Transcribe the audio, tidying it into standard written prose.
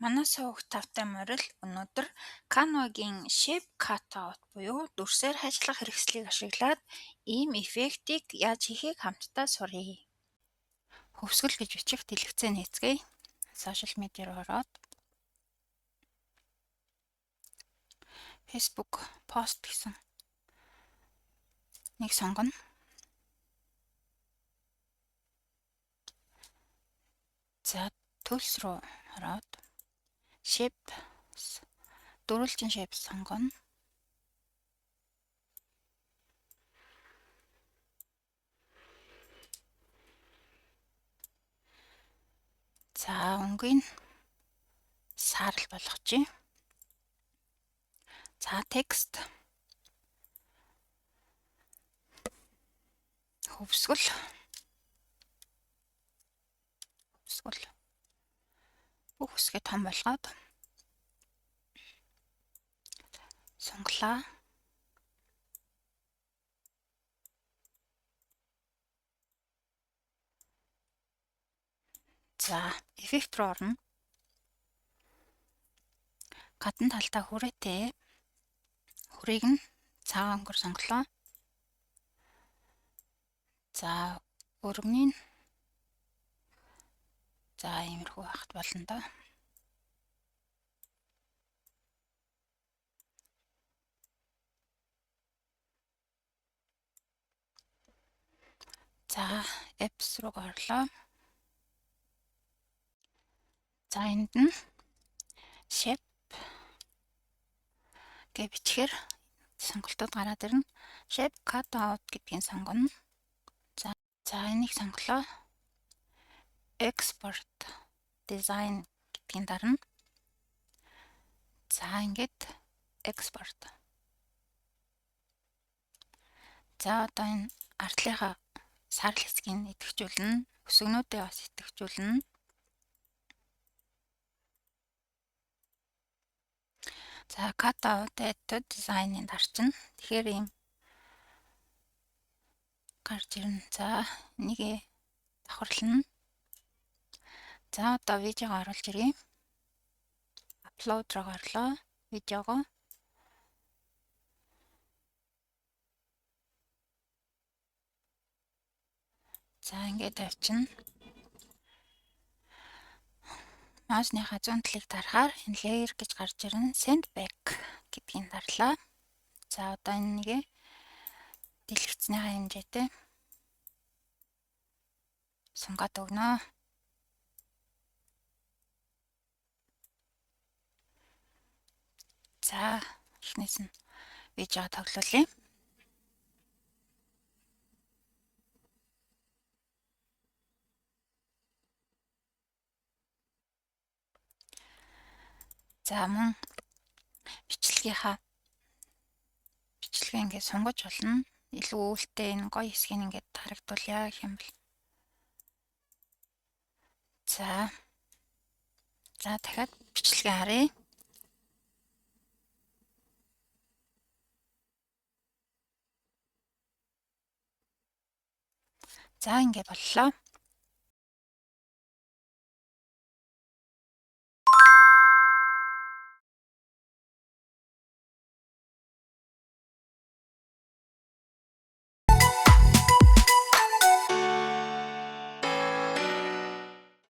Манай сувагт тавтай морил өнөөдөр Canva-гийн Shape Cutout буюу дүрсээр ажиллах хэрэгслийг ашиглаад ийм эффектийг яаж хийхийг хамтдаа суръя. Хөвсгөл гэж бичих дэлгэцээ нээцгээе. Сошиал медиа руу ороод Facebook пост гэсэн нэг сонгоно. За төлс рүү ороод Shape дөрвөлжин shape сонгоно. За өнгийн саарл болгочих. За текст хөвсгөл бүх хэсгээ том болгоод сонглоо. За эффект руу орно. Гадна талдаа хүрээтэй хүрийг нь цагаан өнгөөр сонглоо. За өргөний нь за иймэрхүү байхад болно доо. За apps руу орлоо. За энд нь shape гэж бичгээр сонголтууд гараад ирнэ. Shape Cutout гэдгийг сонгоно. За энийг сонглоо. Export design гэдгийг дарна. За ингээд export. За одоо энэ артлынхаа сарл хэсгийг идэвхжүүлнэ. Өсгөнүүдээ бас идэвхжүүлнэ. За cutout design-ыг дарчна. Тэгэхээр ийм гарч ирнэ. За энийг давхарлана. За одоо видеог оруулж ирье. Upload руу орлоо. Видеого. За ингээд тавьчихна. Маусныхаа зүүн талыг дарахаар энэ layer гэж гарч ирнэ. Send back гэдгийг дарлаа. За одоо энийг дэлгэцнийхаа хэмжээтэй сунгаад өгнө. За эхнээс нь видео тоглуулъя. За мөн бичлэгээ ингээд сунгаж болно. Илүү үүлтэй энэ гоё хэсгийг ингээд харагдуулъя гэх юм бол. За дахиад бичлэгээ харъя. За ингээд боллоо.